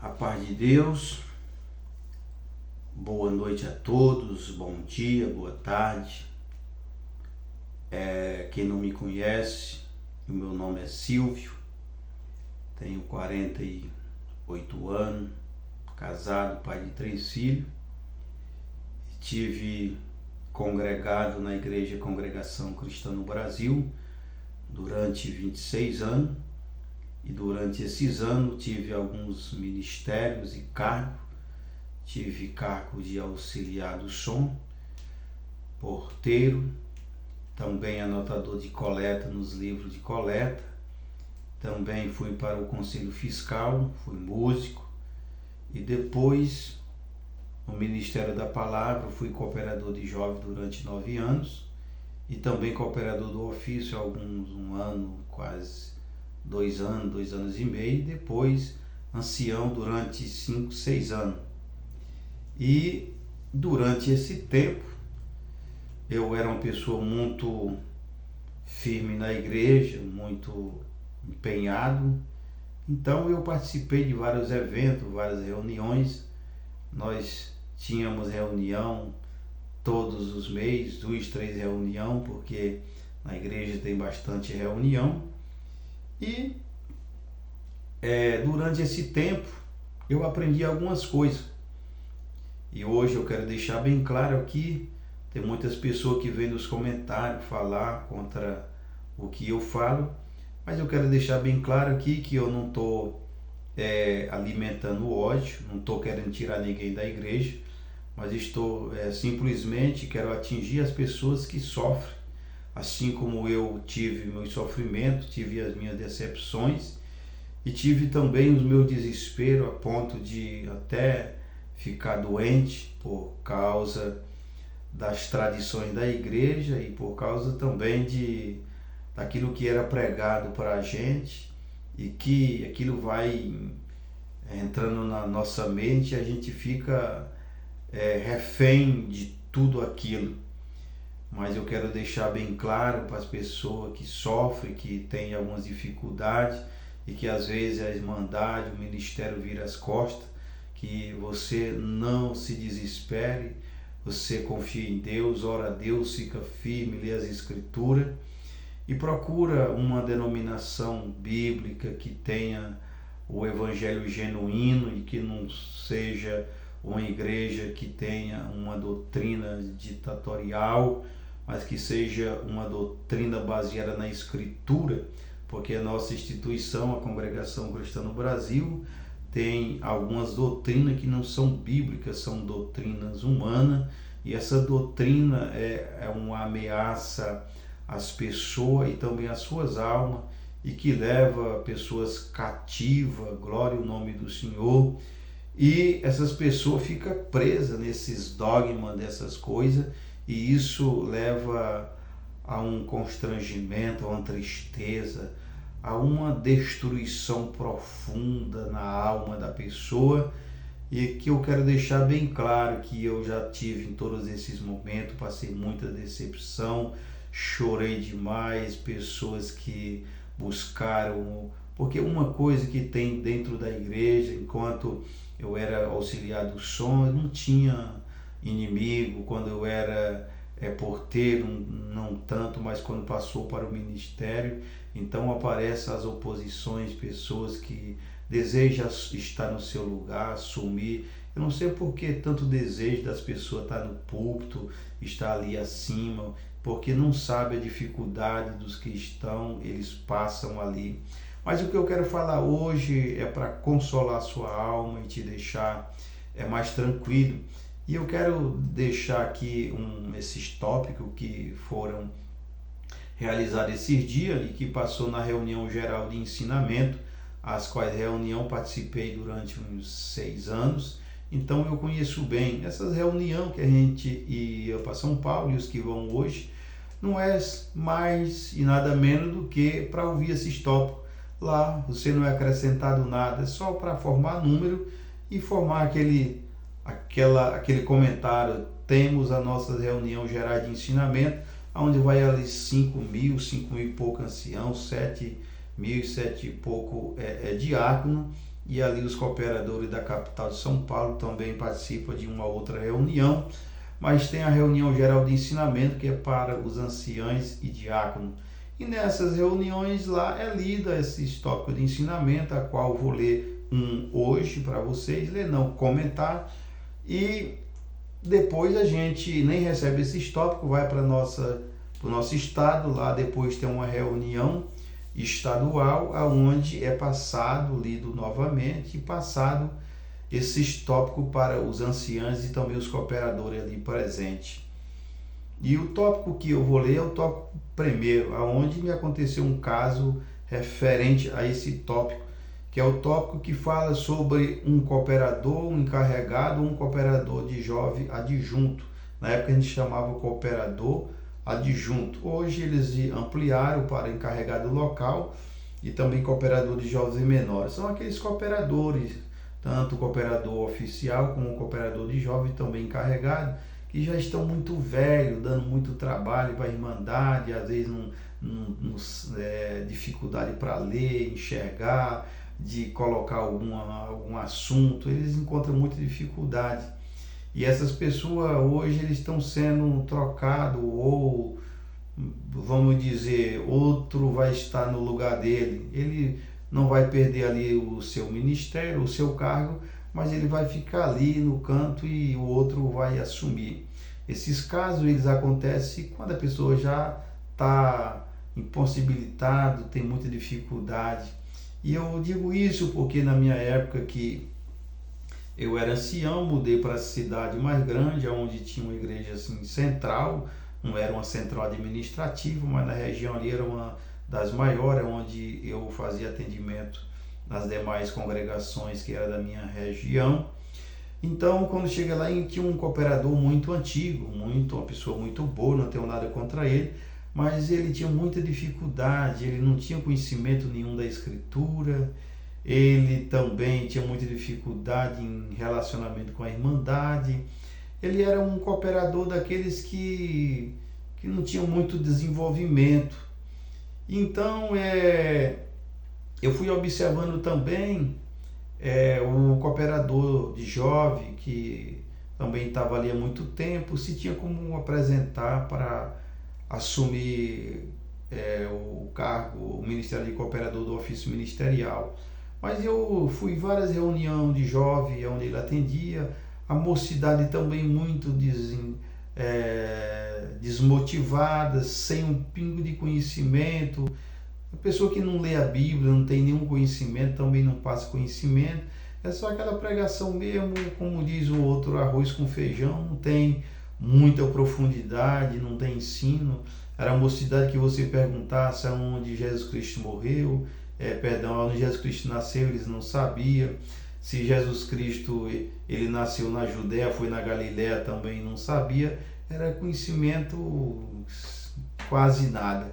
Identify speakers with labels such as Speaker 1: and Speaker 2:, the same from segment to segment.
Speaker 1: A paz de Deus, boa noite a todos, bom dia, boa tarde. Quem não me conhece, o meu nome é Silvio, tenho 48 anos, casado, pai de 3 filhos. Tive congregado na Igreja Congregação Cristã no Brasil durante 26 anos. E durante esses anos tive alguns ministérios e cargos. Tive cargo de auxiliar do som, porteiro, também anotador de coleta nos livros de coleta. Também fui para o Conselho Fiscal, fui músico. E depois, no Ministério da Palavra, fui cooperador de jovens durante 9 anos. E também cooperador do ofício há um ano, quase 2 anos, 2 anos e meio. E depois, ancião durante 5, 6 anos. E durante esse tempo, eu era uma pessoa muito firme na igreja, muito empenhado. Então eu participei de vários eventos, várias reuniões. Nós tínhamos reunião todos os meses, 2, 3 reuniões, porque na igreja tem bastante reunião. E durante esse tempo eu aprendi algumas coisas. E hoje eu quero deixar bem claro aqui, tem muitas pessoas que vêm nos comentários falar contra o que eu falo, mas eu quero deixar bem claro aqui que eu não estou alimentando ódio, não estou querendo tirar ninguém da igreja, mas estou simplesmente quero atingir as pessoas que sofrem, assim como eu tive meus sofrimentos, tive as minhas decepções e tive também os meus desesperos a ponto de até ficar doente por causa das tradições da igreja e por causa também daquilo que era pregado para a gente e que aquilo vai entrando na nossa mente e a gente fica refém de tudo aquilo. Mas eu quero deixar bem claro para as pessoas que sofrem, que têm algumas dificuldades e que às vezes a irmandade, o ministério vira as costas, que você não se desespere, você confia em Deus, ora a Deus, fica firme, lê as escrituras e procura uma denominação bíblica que tenha o evangelho genuíno e que não seja uma igreja que tenha uma doutrina ditatorial, mas que seja uma doutrina baseada na escritura, porque a nossa instituição, a Congregação Cristã no Brasil, tem algumas doutrinas que não são bíblicas, são doutrinas humanas, e essa doutrina é uma ameaça às pessoas e também às suas almas, e que leva pessoas cativas, glória ao nome do Senhor, e essas pessoas ficam presas nesses dogmas, dessas coisas, e isso leva a um constrangimento, a uma tristeza, a uma destruição profunda na alma da pessoa, e que eu quero deixar bem claro que eu já tive em todos esses momentos, passei muita decepção, chorei demais, pessoas que buscaram, porque uma coisa que tem dentro da igreja, enquanto eu era auxiliar do som, eu não tinha inimigo, quando eu era porteiro, não tanto, mas quando passou para o ministério, então aparecem as oposições, pessoas que desejam estar no seu lugar, assumir. Eu não sei por que tanto desejo das pessoas estar no púlpito, estar ali acima, porque não sabe a dificuldade dos cristãos, eles passam ali. Mas o que eu quero falar hoje é para consolar a sua alma e te deixar mais tranquilo. E eu quero deixar aqui esses tópicos que foram realizados esses dias e que passou na reunião geral de ensinamento, as quais reunião participei durante uns 6 anos. Então eu conheço bem essas reuniões que a gente ia para São Paulo, e os que vão hoje, não é mais e nada menos do que para ouvir esses tópicos. Lá você não é acrescentado nada, é só para formar número e formar aquele comentário. Temos a nossa reunião geral de ensinamento, onde vai ali 5 mil e pouco anciãos, 7 mil e 7 e pouco diácono, e ali os cooperadores da capital de São Paulo também participam de uma outra reunião, mas tem a reunião geral de ensinamento que é para os anciães e diáconos. E nessas reuniões lá é lida esses tópicos de ensinamento, a qual vou ler um hoje para vocês, ler não, comentar, e depois a gente nem recebe esses tópicos, vai para o nosso estado, lá depois tem uma reunião estadual, aonde é passado, lido novamente, e passado esses tópicos para os anciãos e também os cooperadores ali presentes. E o tópico que eu vou ler é o tópico primeiro, aonde me aconteceu um caso referente a esse tópico, que é o tópico que fala sobre um cooperador, um encarregado, um cooperador de jovem adjunto. Na época a gente chamava cooperador adjunto. Hoje eles ampliaram para encarregado local e também cooperador de jovens e menores. São aqueles cooperadores, tanto o cooperador oficial como o cooperador de jovem, também encarregado, que já estão muito velhos, dando muito trabalho para a Irmandade, às vezes dificuldade para ler, enxergar, de colocar algum assunto, eles encontram muita dificuldade. E essas pessoas hoje eles estão sendo trocados, ou vamos dizer, outro vai estar no lugar dele. Ele não vai perder ali o seu ministério, o seu cargo, mas ele vai ficar ali no canto e o outro vai assumir. Esses casos eles acontecem quando a pessoa já está impossibilitada, tem muita dificuldade. E eu digo isso porque na minha época que eu era ancião, mudei para a cidade mais grande, onde tinha uma igreja assim, central, não era uma central administrativa, mas na região ali era uma das maiores, onde eu fazia atendimento nas demais congregações que era da minha região. Então, quando cheguei lá, tinha um cooperador muito antigo, uma pessoa muito boa, não tenho nada contra ele, mas ele tinha muita dificuldade, ele não tinha conhecimento nenhum da escritura, ele também tinha muita dificuldade em relacionamento com a Irmandade. Ele era um cooperador daqueles que não tinham muito desenvolvimento. Então, eu fui observando também o cooperador de jovem, que também estava ali há muito tempo, se tinha como apresentar para assumir o cargo, o Ministério de Cooperador do ofício ministerial. Mas eu fui em várias reuniões de jovem onde ele atendia, a mocidade também muito desmotivada, sem um pingo de conhecimento. A pessoa que não lê a Bíblia, não tem nenhum conhecimento, também não passa conhecimento. É só aquela pregação mesmo, como diz o outro, arroz com feijão, não tem muita profundidade, não tem ensino. Era a mocidade que você perguntasse aonde Jesus Cristo morreu, onde Jesus Cristo nasceu, eles não sabiam. Se Jesus Cristo ele nasceu na Judéia, foi na Galiléia, também não sabia. Era conhecimento quase nada.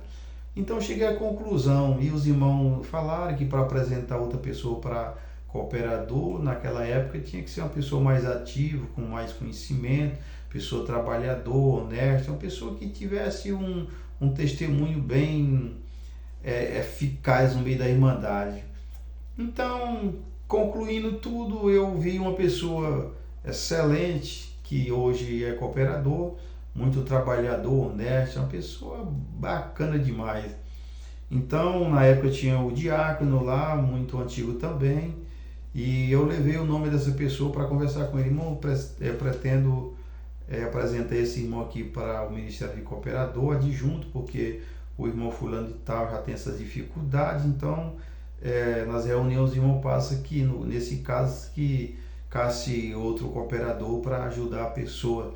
Speaker 1: Então cheguei à conclusão, e os irmãos falaram que para apresentar outra pessoa para cooperador, naquela época tinha que ser uma pessoa mais ativa, com mais conhecimento, pessoa trabalhadora, honesta, uma pessoa que tivesse um testemunho bem eficaz no meio da Irmandade. Então, concluindo tudo, eu vi uma pessoa excelente, que hoje é cooperador, muito trabalhador, honesto, uma pessoa bacana demais. Então, na época tinha o diácono lá, muito antigo também, e eu levei o nome dessa pessoa para conversar com ele. Irmão, pretendo apresentar esse irmão aqui para o Ministério de Cooperador adjunto, porque o irmão fulano de tal já tem essas dificuldades. Então, nas reuniões o irmão passa que, nesse caso, que casse outro cooperador para ajudar a pessoa.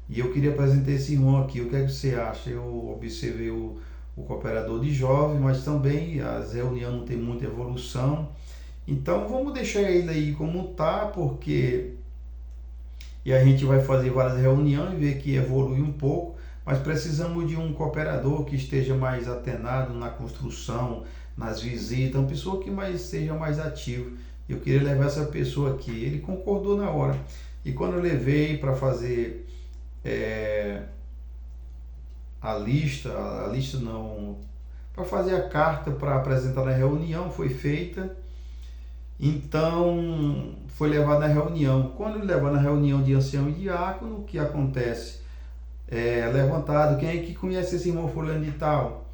Speaker 1: E eu queria apresentar esse irmão aqui. O que é que você acha? Eu observei o cooperador de jovem, mas também as reuniões não tem muita evolução. Então vamos deixar ele aí como está, porque e a gente vai fazer várias reuniões e ver que evolui um pouco, mas precisamos de um cooperador que esteja mais atenado na construção, nas visitas, uma pessoa que seja mais ativo. Eu queria levar essa pessoa aqui. Ele concordou na hora. E quando eu levei para fazer para fazer a carta para apresentar na reunião, foi feita, Então foi levado à reunião. Quando ele levou na reunião de ancião e diácono, o que acontece? É levantado, quem é que conhece esse irmão fulano de tal?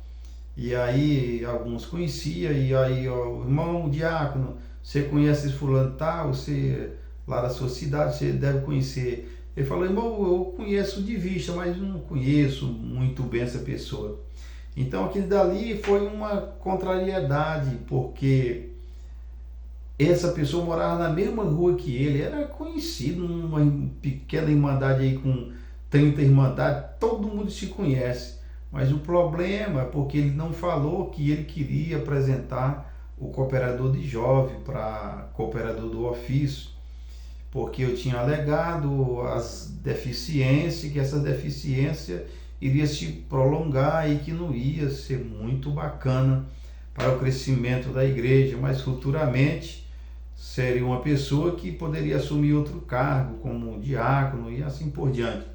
Speaker 1: E aí alguns conheciam, e aí, ó, irmão diácono, você conhece esse fulano de tal? Você, lá da sua cidade, você deve conhecer. Ele falou, irmão, eu conheço de vista, mas não conheço muito bem essa pessoa. Então aquilo dali foi uma contrariedade, porque essa pessoa morava na mesma rua que ele, era conhecido, numa pequena irmandade aí com 30 irmandades, todo mundo se conhece. Mas o problema é porque ele não falou que ele queria apresentar o cooperador de jovem para cooperador do ofício, porque eu tinha alegado as deficiências, que essa deficiência iria se prolongar e que não ia ser muito bacana para o crescimento da igreja, mas futuramente seria uma pessoa que poderia assumir outro cargo, como diácono e assim por diante.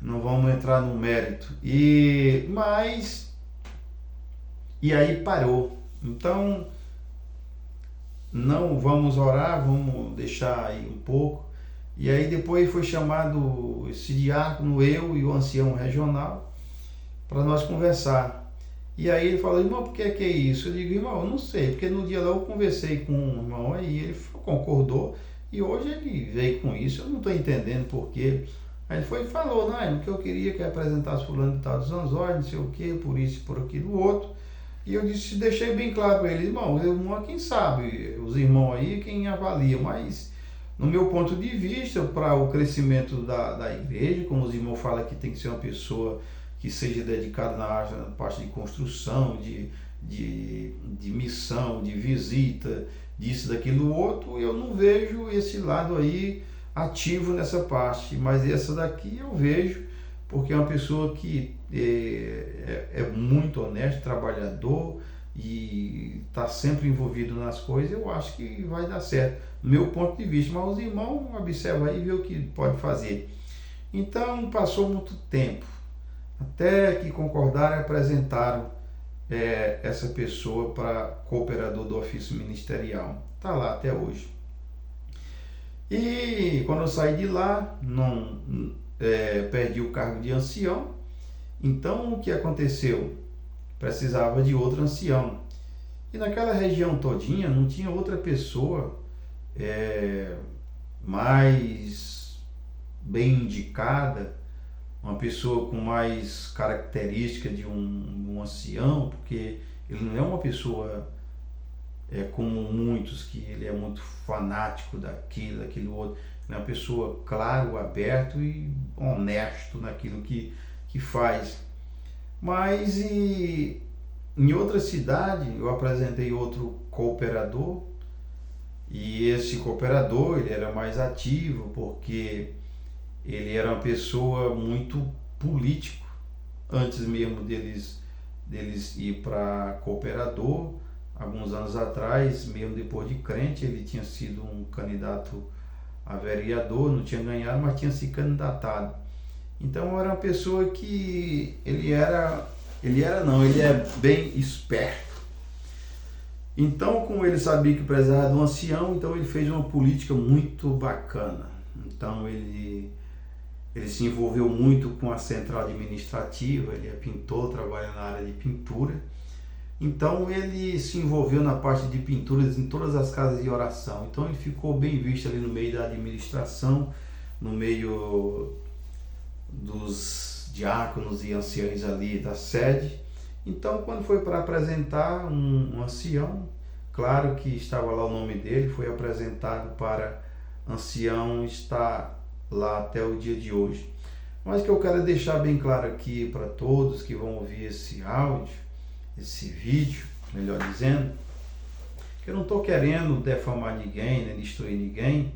Speaker 1: Não vamos entrar no mérito. E aí parou. Então não vamos orar, vamos deixar aí um pouco. E aí depois foi chamado esse diácono, eu e o ancião regional, para nós conversar. E aí ele falou, irmão, por que é isso? Eu digo, irmão, eu não sei, porque no dia lá eu conversei com um irmão aí, ele concordou, e hoje ele veio com isso, eu não estou entendendo por quê. Aí ele foi e falou, não, porque eu queria que apresentasse fulano de tal dos Anzóis, não sei o quê, por isso, por aquilo, outro. E eu disse, deixei bem claro para ele, irmão, quem sabe, os irmãos aí, quem avalia, mas no meu ponto de vista, para o crescimento da igreja, como os irmãos falam que tem que ser uma pessoa que seja dedicada na parte de construção, de missão, de visita, disso, daquilo, outro, eu não vejo esse lado aí ativo nessa parte, mas essa daqui eu vejo, porque é uma pessoa que é muito honesto, trabalhador e está sempre envolvido nas coisas, eu acho que vai dar certo, do meu ponto de vista, mas os irmãos observam aí e vê o que pode fazer. Então passou muito tempo, até que concordaram e apresentaram essa pessoa para cooperador do ofício ministerial. Está lá até hoje. E quando eu saí de lá, não perdi o cargo de ancião. Então o que aconteceu? Precisava de outro ancião. E naquela região todinha não tinha outra pessoa mais bem indicada, uma pessoa com mais característica de um ancião, porque ele não é uma pessoa como muitos, que ele é muito fanático daquilo outro. Ele é uma pessoa claro, aberto e honesto naquilo que faz. Mas em outra cidade eu apresentei outro cooperador, e esse cooperador ele era mais ativo, porque ele era uma pessoa muito político, antes mesmo deles ir para cooperador. Alguns anos atrás, mesmo depois de crente, ele tinha sido um candidato a vereador, não tinha ganhado, mas tinha se candidatado. Então era uma pessoa que ele é bem esperto. Então, como ele sabia que precisava de um ancião, então ele fez uma política muito bacana. Então ele se envolveu muito com a central administrativa, ele é pintor, trabalha na área de pintura. Então ele se envolveu na parte de pinturas em todas as casas de oração. Então ele ficou bem visto ali no meio da administração, no meio dos diáconos e anciãos ali da sede. Então quando foi para apresentar um ancião, claro que estava lá o nome dele, foi apresentado para ancião, está lá até o dia de hoje. Mas que eu quero deixar bem claro aqui para todos que vão ouvir esse áudio, esse vídeo, melhor dizendo, que eu não estou querendo defamar ninguém, nem destruir ninguém,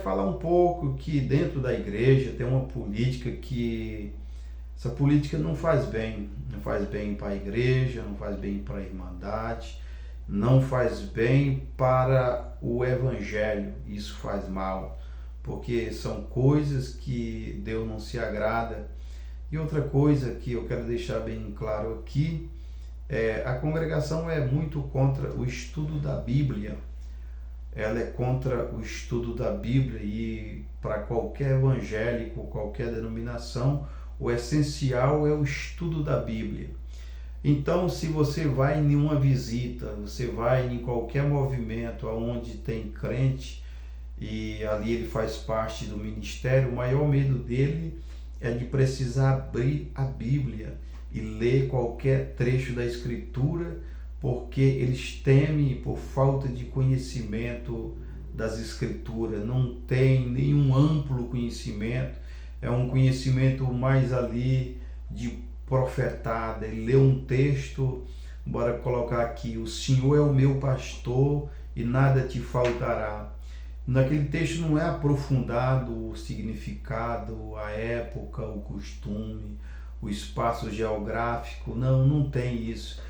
Speaker 1: falar um pouco que dentro da igreja tem uma política que essa política não faz bem para a igreja, não faz bem para a irmandade, não faz bem para o evangelho, isso faz mal, porque são coisas que Deus não se agrada. E outra coisa que eu quero deixar bem claro aqui, a congregação é muito contra o estudo da Bíblia, ela é contra o estudo da Bíblia, e para qualquer evangélico, qualquer denominação, o essencial é o estudo da Bíblia. Então, se você vai em uma visita, você vai em qualquer movimento onde tem crente e ali ele faz parte do ministério, o maior medo dele é de precisar abrir a Bíblia e ler qualquer trecho da Escritura, porque eles temem por falta de conhecimento das Escrituras, não tem nenhum amplo conhecimento, é um conhecimento mais ali de profetada. Ele lê um texto, bora colocar aqui: o Senhor é o meu pastor e nada te faltará. Naquele texto não é aprofundado o significado, a época, o costume, o espaço geográfico, não tem isso.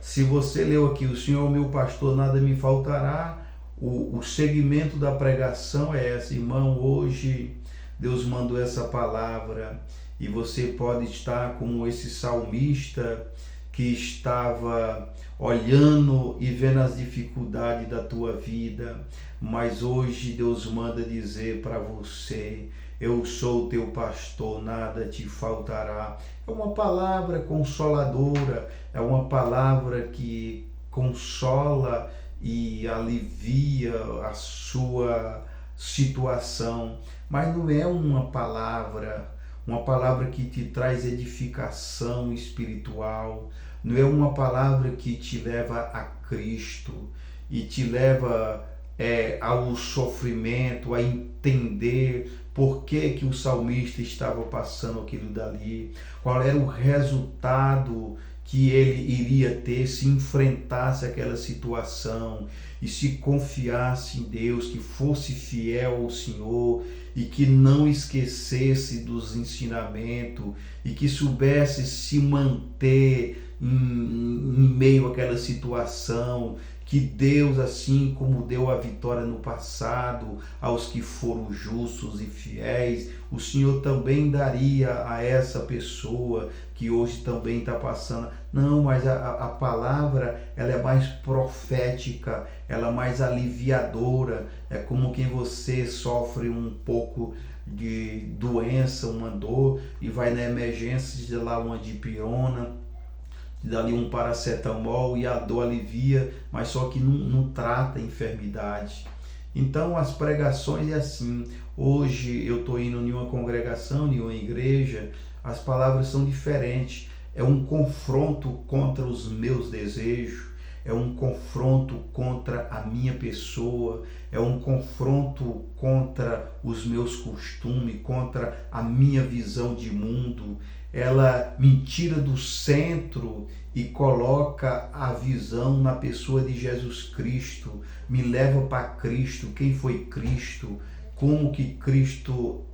Speaker 1: Se você leu aqui: o Senhor é o meu pastor, nada me faltará, o segmento da pregação é esse. Irmão, hoje Deus mandou essa palavra e você pode estar como esse salmista que estava olhando e vendo as dificuldades da tua vida, mas hoje Deus manda dizer para você: eu sou teu pastor, nada te faltará. É uma palavra consoladora, é uma palavra que consola e alivia a sua situação, mas não é uma palavra que te traz edificação espiritual, não é uma palavra que te leva a Cristo e te leva ao sofrimento, a entender por que o salmista estava passando aquilo dali, qual era o resultado que ele iria ter se enfrentasse aquela situação e se confiasse em Deus, que fosse fiel ao Senhor e que não esquecesse dos ensinamentos e que soubesse se manter em meio àquela situação, que Deus, assim como deu a vitória no passado aos que foram justos e fiéis, o Senhor também daria a essa pessoa que hoje também está passando. Não, mas a palavra, ela é mais profética, ela é mais aliviadora. É como quem você sofre um pouco de doença, uma dor, e vai na emergência, de lá uma dipirona, dali um paracetamol e a dor alivia, mas só que não trata a enfermidade. Então as pregações é assim. Hoje eu estou indo em uma congregação, em uma igreja, as palavras são diferentes. É um confronto contra os meus desejos, é um confronto contra a minha pessoa, é um confronto contra os meus costumes, contra a minha visão de mundo. Ela me tira do centro e coloca a visão na pessoa de Jesus Cristo, me leva para Cristo, quem foi Cristo, como que Cristo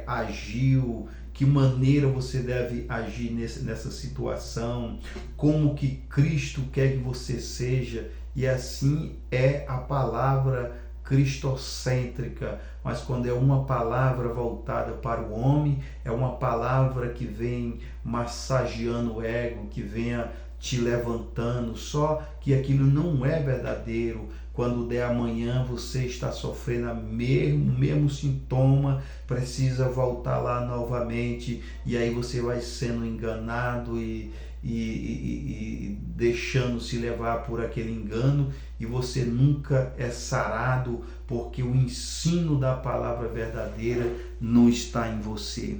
Speaker 1: agiu, que maneira você deve agir nessa situação, como que Cristo quer que você seja, e assim é a palavra cristocêntrica. Mas quando é uma palavra voltada para o homem, é uma palavra que vem massageando o ego, que venha te levantando, só que aquilo não é verdadeiro. Quando der amanhã você está sofrendo o mesmo sintoma, precisa voltar lá novamente, e aí você vai sendo enganado e deixando-se levar por aquele engano, e você nunca é sarado, porque o ensino da palavra verdadeira não está em você.